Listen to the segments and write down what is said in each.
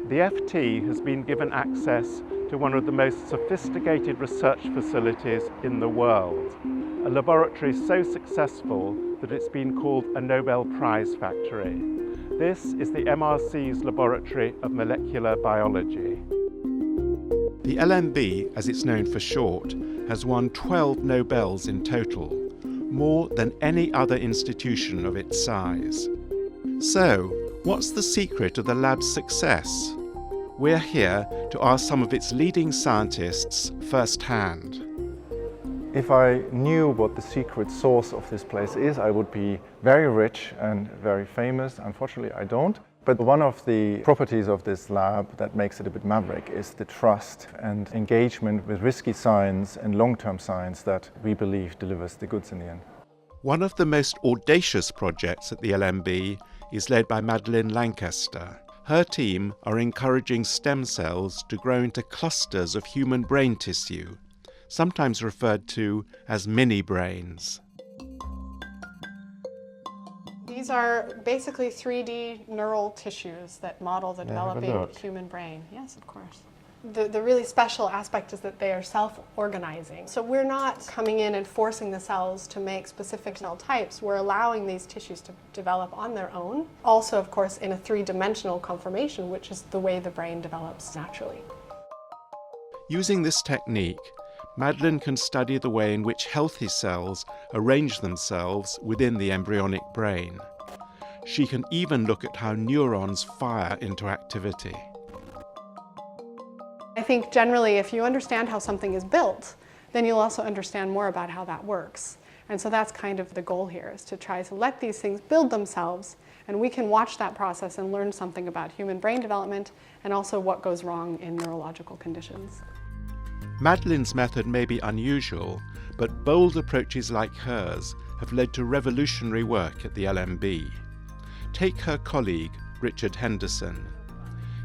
The FT has been given access to one of the most sophisticated research facilities in the world, a laboratory so successful that it's been called a Nobel Prize factory. This is the MRC's Laboratory of Molecular Biology. The LMB, as it's known for short, has won 12 Nobels in total, more than any other institution of its size. So, what's the secret of the lab's success? We're here to ask some of its leading scientists firsthand. If I knew what the secret source of this place is, I would be very rich and very famous. Unfortunately, I don't. But one of the properties of this lab that makes it a bit maverick is the trust and engagement with risky science and long-term science that we believe delivers the goods in the end. One of the most audacious projects at the LMB is led by Madeleine Lancaster. Her team are encouraging stem cells to grow into clusters of human brain tissue, sometimes referred to as mini-brains. These are basically 3D neural tissues that model the developing human brain. Yes, of course. The really special aspect is that they are self-organizing. So we're not coming in and forcing the cells to make specific cell types. We're allowing these tissues to develop on their own. Also, of course, in a three-dimensional conformation, which is the way the brain develops naturally. Using this technique, Madeleine can study the way in which healthy cells arrange themselves within the embryonic brain. She can even look at how neurons fire into activity. I think generally if you understand how something is built, then you'll also understand more about how that works. And so that's kind of the goal here, is to try to let these things build themselves, and we can watch that process and learn something about human brain development and also what goes wrong in neurological conditions. Madeleine's method may be unusual, but bold approaches like hers have led to revolutionary work at the LMB. Take her colleague, Richard Henderson.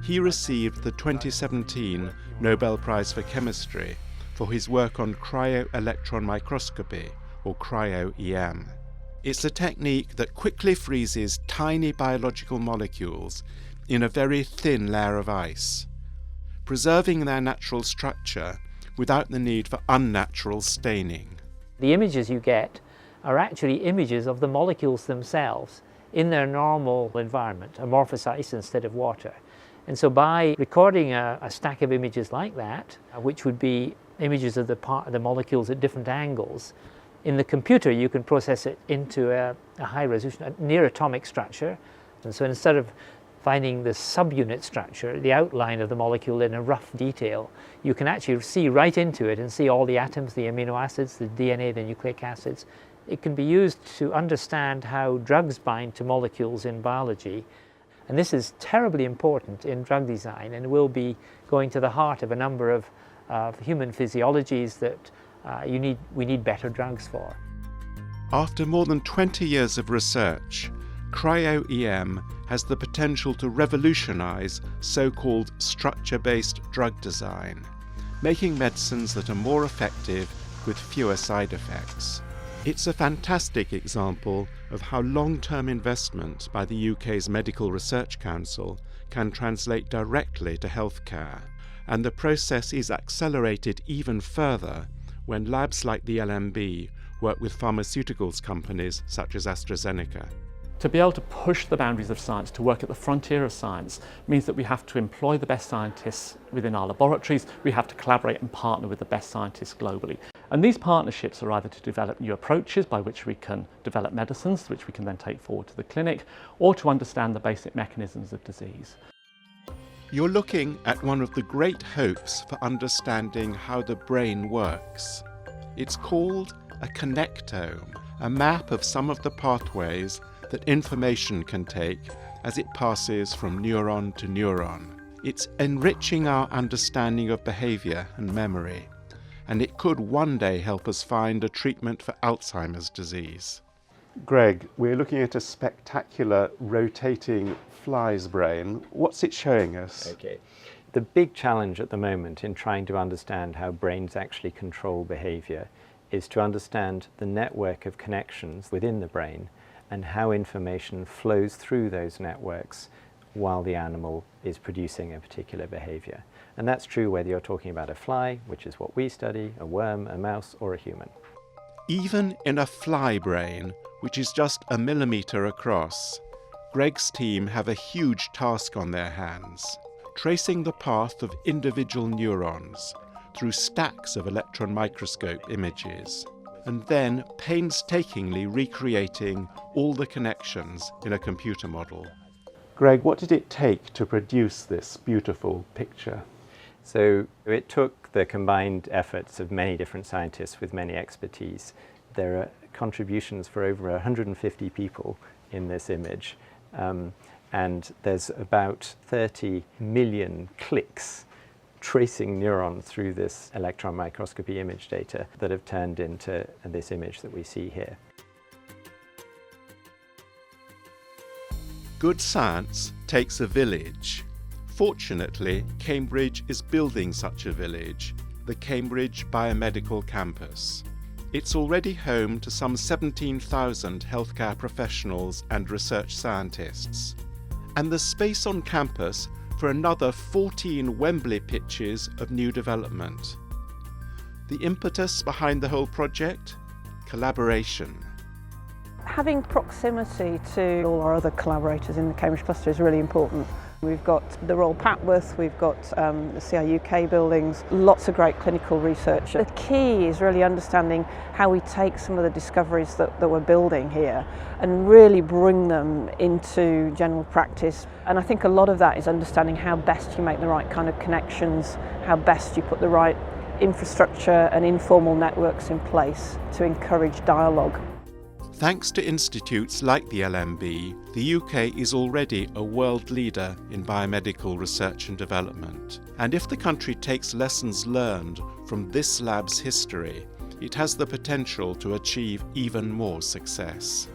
He received the 2017 Nobel Prize for Chemistry for his work on cryoelectron microscopy, or cryo-EM. It's a technique that quickly freezes tiny biological molecules in a very thin layer of ice, preserving their natural structure without the need for unnatural staining. The images you get are actually images of the molecules themselves in their normal environment, amorphous ice instead of water. And so by recording a stack of images like that, which would be images of the molecules at different angles, in the computer you can process it into a high resolution, a near atomic structure. And so instead of finding the subunit structure, the outline of the molecule in a rough detail, you can actually see right into it and see all the atoms, the amino acids, the DNA, the nucleic acids. It can be used to understand how drugs bind to molecules in biology. And this is terribly important in drug design and will be going to the heart of a number of human physiologies that we need better drugs for. After more than 20 years of research, cryo-EM has the potential to revolutionize so-called structure-based drug design, making medicines that are more effective with fewer side effects. It's a fantastic example of how long-term investment by the UK's Medical Research Council can translate directly to healthcare, and the process is accelerated even further when labs like the LMB work with pharmaceuticals companies such as AstraZeneca. To be able to push the boundaries of science, to work at the frontier of science, means that we have to employ the best scientists within our laboratories, we have to collaborate and partner with the best scientists globally. And these partnerships are either to develop new approaches by which we can develop medicines, which we can then take forward to the clinic, or to understand the basic mechanisms of disease. You're looking at one of the great hopes for understanding how the brain works. It's called a connectome, a map of some of the pathways that information can take as it passes from neuron to neuron. It's enriching our understanding of behavior and memory, and it could one day help us find a treatment for Alzheimer's disease. Greg, we're looking at a spectacular rotating fly's brain. What's it showing us? Okay. The big challenge at the moment in trying to understand how brains actually control behavior is to understand the network of connections within the brain and how information flows through those networks while the animal is producing a particular behavior. And that's true whether you're talking about a fly, which is what we study, a worm, a mouse, or a human. Even in a fly brain, which is just a millimetre across, Greg's team have a huge task on their hands, tracing the path of individual neurons through stacks of electron microscope images, and then painstakingly recreating all the connections in a computer model. Greg, what did it take to produce this beautiful picture? So it took the combined efforts of many different scientists with many expertise. There are contributions for over 150 people in this image, and there's about 30 million clicks tracing neurons through this electron microscopy image data that have turned into this image that we see here. Good science takes a village. Fortunately, Cambridge is building such a village, the Cambridge Biomedical Campus. It's already home to some 17,000 healthcare professionals and research scientists. And there's space on campus for another 14 Wembley pitches of new development. The impetus behind the whole project? Collaboration. Having proximity to all our other collaborators in the Cambridge cluster is really important. We've got the Royal Papworth, we've got the CIUK buildings, lots of great clinical research. The key is really understanding how we take some of the discoveries that we're building here and really bring them into general practice. And I think a lot of that is understanding how best you make the right kind of connections, how best you put the right infrastructure and informal networks in place to encourage dialogue. Thanks to institutes like the LMB, the UK is already a world leader in biomedical research and development. And if the country takes lessons learned from this lab's history, it has the potential to achieve even more success.